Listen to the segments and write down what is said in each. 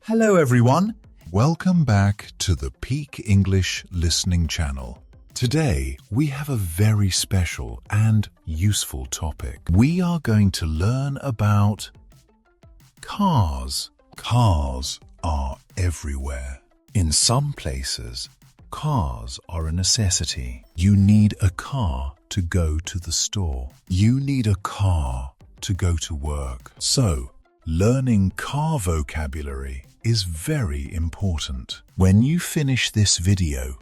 Hello everyone. Welcome back to the Peak English Listening Channel. Today we have a very special and useful topic. We are going to learn about cars. Cars are everywhere. In some places, cars are a necessity. You need a car to go to the store. You need a car to go to work. So, learning car vocabulary is very important. When you finish this video,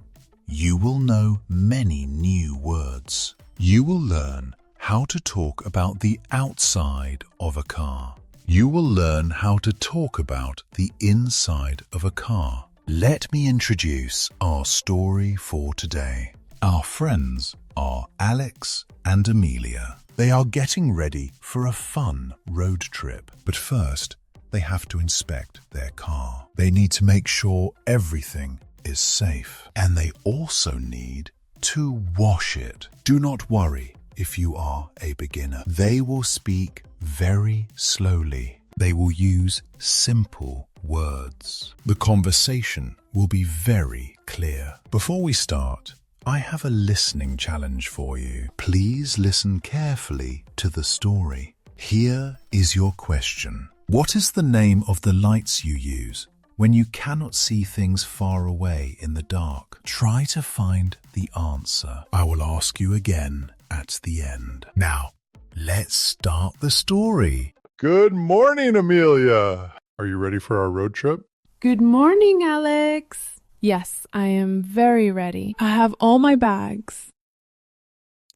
you will know many new words. You will learn how to talk about the outside of a car. You will learn how to talk about the inside of a car. Let me introduce our story for today. Our friends are Alex and Amelia. They are getting ready for a fun road trip. But first, they have to inspect their car. They need to make sure everything is safe. And they also need to wash it. Do not worry if you are a beginner. They will speak very slowly. They will use simple words. The conversation will be very clear. Before we start, I have a listening challenge for you. Please listen carefully to the story. Here is your question. What is the name of the lights you use when you cannot see things far away in the dark? Try to find the answer. I will ask you again at the end. Now, let's start the story. Good morning, Amelia. Are you ready for our road trip? Good morning, Alex. Yes, I am very ready. I have all my bags.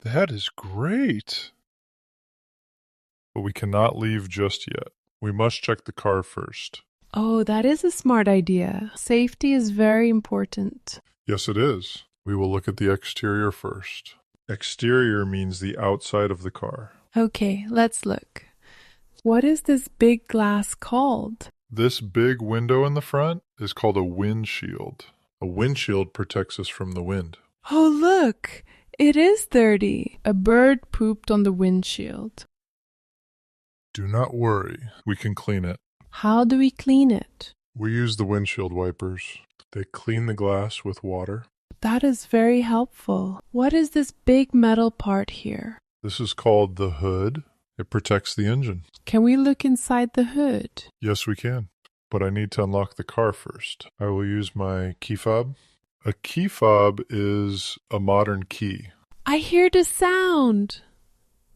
That is great. But we cannot leave just yet. We must check the car first. Oh, that is a smart idea. Safety is very important. Yes, it is. We will look at the exterior first. Exterior means the outside of the car. Okay, let's look. What is this big glass called? This big window in the front is called a windshield. A windshield protects us from the wind. Oh, look! It is dirty. A bird pooped on the windshield. Do not worry. We can clean it. How do we clean it? We use the windshield wipers. They clean the glass with water. That is very helpful. What is this big metal part here? This is called the hood. It protects the engine. Can we look inside the hood? Yes, we can. But I need to unlock the car first. I will use my key fob. A key fob is a modern key. I hear the sound.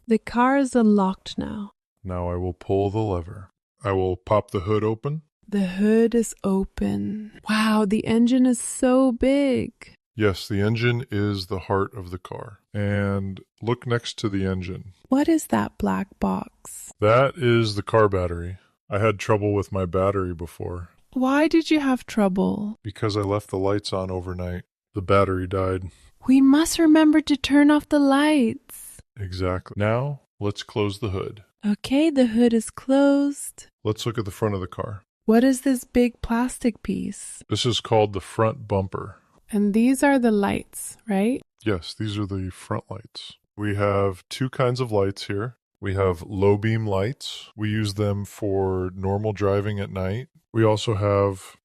The car is unlocked now. Now I will pull the lever. I will pop the hood open. The hood is open. Wow, the engine is so big. Yes, the engine is the heart of the car. And look next to the engine. What is that black box? That is the car battery. I had trouble with my battery before. Why did you have trouble? Because I left the lights on overnight. The battery died. We must remember to turn off the lights. Exactly. Now, let's close the hood. Okay, the hood is closed. Let's look at the front of the car. What is this big plastic piece? This is called the front bumper. And these are the lights, right? Yes, these are the front lights. We have two kinds of lights here. We have low beam lights. We use them for normal driving at night. We also have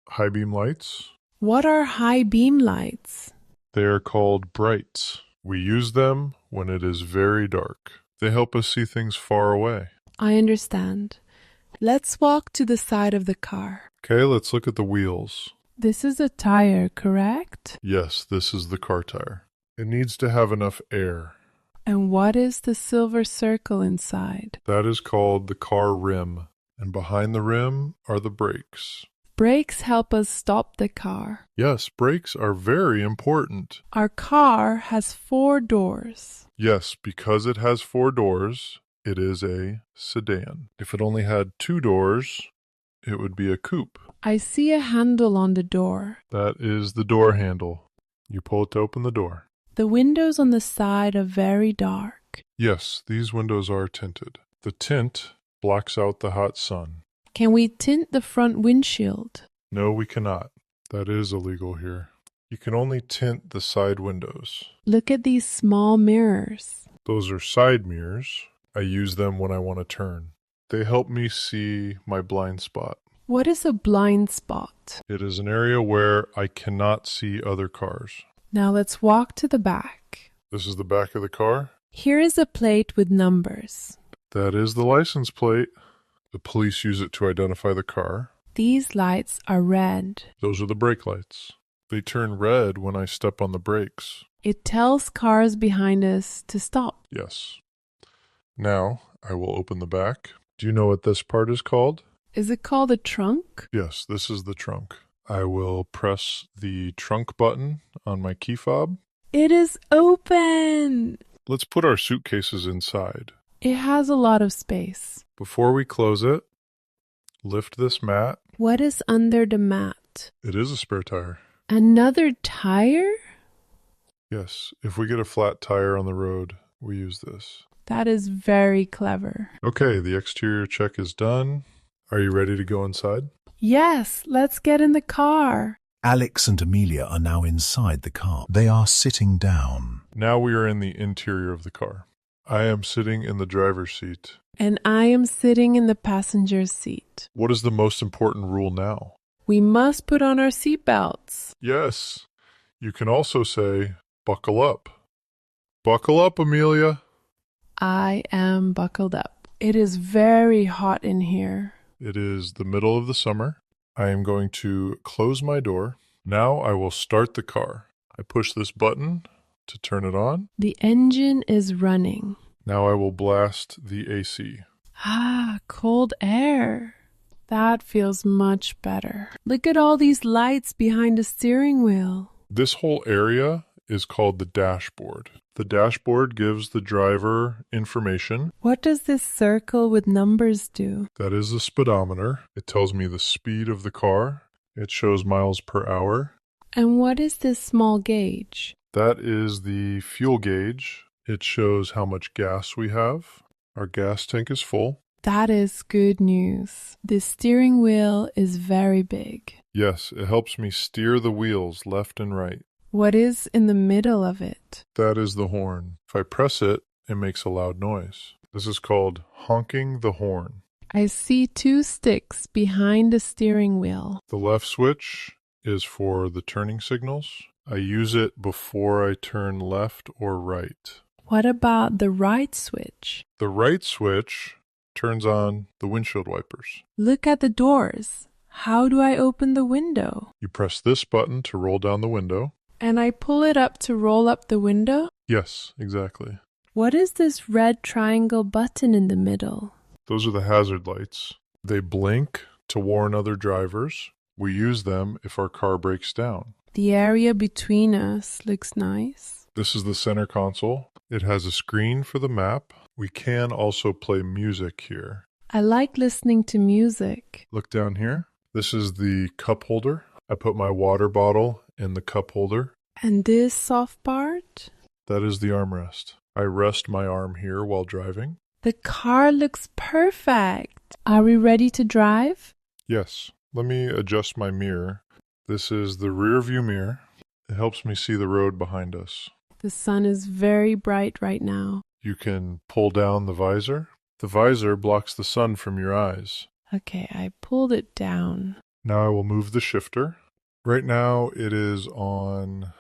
high beam lights. What are high beam lights? They are called brights. We use them when it is very dark. They help us see things far away. I understand. Let's walk to the side of the car. Okay, let's look at the wheels. This is a tire, correct? Yes, this is the car tire. It needs to have enough air. And what is the silver circle inside? That is called the car rim. And behind the rim are the brakes. Brakes help us stop the car. Yes, brakes are very important. Our car has 4 doors. Yes, because it has 4 doors, it is a sedan. If it only had 2 doors, it would be a coupe. I see a handle on the door. That is the door handle. You pull it to open the door. The windows on the side are very dark. Yes, these windows are tinted. The tint blocks out the hot sun. Can we tint the front windshield? No, we cannot. That is illegal here. You can only tint the side windows. Look at these small mirrors. Those are side mirrors. I use them when I want to turn. They help me see my blind spot. What is a blind spot? It is an area where I cannot see other cars. Now let's walk to the back. This is the back of the car. Here is a plate with numbers. That is the license plate. The police use it to identify the car. These lights are red. Those are the brake lights. They turn red when I step on the brakes. It tells cars behind us to stop. Yes. Now, I will open the back. Do you know what this part is called? Is it called a trunk? Yes, this is the trunk. I will press the trunk button on my key fob. It is open! Let's put our suitcases inside. It has a lot of space. Before we close it, lift this mat. What is under the mat? It is a spare tire. Another tire? Yes, if we get a flat tire on the road, we use this. That is very clever. Okay, the exterior check is done. Are you ready to go inside? Yes, let's get in the car. Alex and Amelia are now inside the car. They are sitting down. Now we are in the interior of the car. I am sitting in the driver's seat. And I am sitting in the passenger seat. What is the most important rule now? We must put on our seatbelts. Yes. You can also say, buckle up. Buckle up, Amelia. I am buckled up. It is very hot in here. It is the middle of the summer. I am going to close my door. Now I will start the car. I push this button to turn it on. The engine is running. Now I will blast the AC. Ah, cold air. That feels much better. Look at all these lights behind the steering wheel. This whole area is called the dashboard. The dashboard gives the driver information. What does this circle with numbers do? That is the speedometer. It tells me the speed of the car. It shows miles per hour. And what is this small gauge? That is the fuel gauge. It shows how much gas we have. Our gas tank is full. That is good news. The steering wheel is very big. Yes, it helps me steer the wheels left and right. What is in the middle of it? That is the horn. If I press it, it makes a loud noise. This is called honking the horn. I see two sticks behind the steering wheel. The left switch is for the turning signals. I use it before I turn left or right. What about the right switch? The right switch turns on the windshield wipers. Look at the doors. How do I open the window? You press this button to roll down the window. And I pull it up to roll up the window? Yes, exactly. What is this red triangle button in the middle? Those are the hazard lights. They blink to warn other drivers. We use them if our car breaks down. The area between us looks nice. This is the center console. It has a screen for the map. We can also play music here. I like listening to music. Look down here. This is the cup holder. I put my water bottle in the cup holder. And this soft part? That is the armrest. I rest my arm here while driving. The car looks perfect. Are we ready to drive? Yes. Let me adjust my mirror. This is the rear view mirror. It helps me see the road behind us. The sun is very bright right now. You can pull down the visor. The visor blocks the sun from your eyes. Okay, I pulled it down. Now I will move the shifter. Right now it is on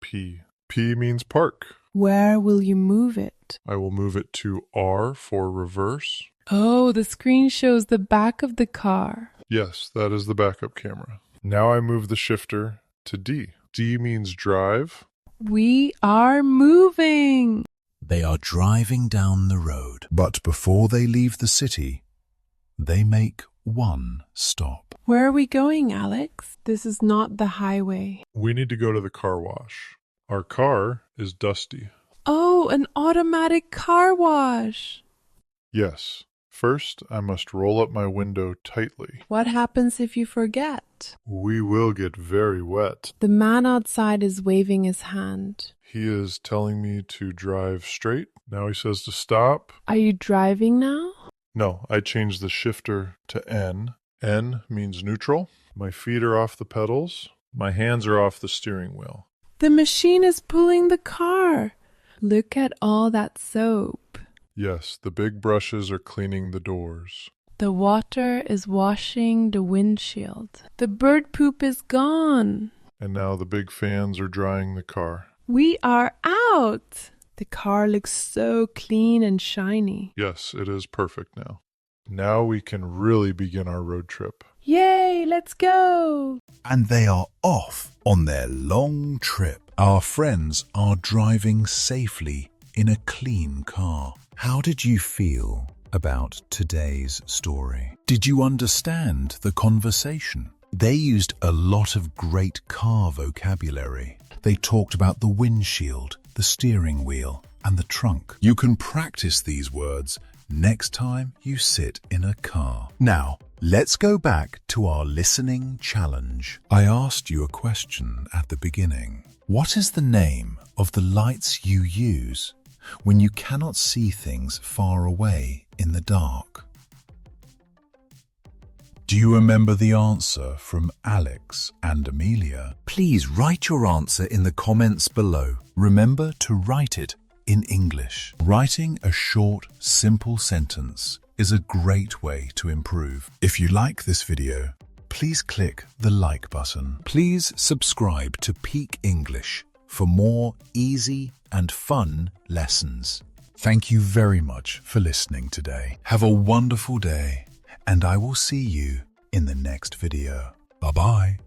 P. P means park. Where will you move it? I will move it to R for reverse. Oh, the screen shows the back of the car. Yes, that is the backup camera. Now I move the shifter to D. D means drive. We are moving. They are driving down the road. But before they leave the city, they make one stop. Where are we going, Alex? This is not the highway. We need to go to the car wash. Our car is dusty. Oh, an automatic car wash. Yes. First, I must roll up my window tightly. What happens if you forget? We will get very wet. The man outside is waving his hand. He is telling me to drive straight. Now he says to stop. Are you driving now? No, I changed the shifter to N. N means neutral. My feet are off the pedals. My hands are off the steering wheel. The machine is pulling the car. Look at all that soap. Yes, the big brushes are cleaning the doors. The water is washing the windshield. The bird poop is gone. And now the big fans are drying the car. We are out. The car looks so clean and shiny. Yes, it is perfect now. Now we can really begin our road trip. Yay, let's go. And they are off on their long trip. Our friends are driving safely in a clean car. How did you feel about today's story? Did you understand the conversation? They used a lot of great car vocabulary. They talked about the windshield, the steering wheel, and the trunk. You can practice these words next time you sit in a car. Now, let's go back to our listening challenge. I asked you a question at the beginning. What is the name of the lights you use when you cannot see things far away in the dark? Do you remember the answer from Alex and Amelia? Please write your answer in the comments below. Remember to write it in English. Writing a short, simple sentence is a great way to improve. If you like this video, please click the like button. Please subscribe to Peak English for more easy and fun lessons. Thank you very much for listening today. Have a wonderful day, and I will see you in the next video. Bye-bye.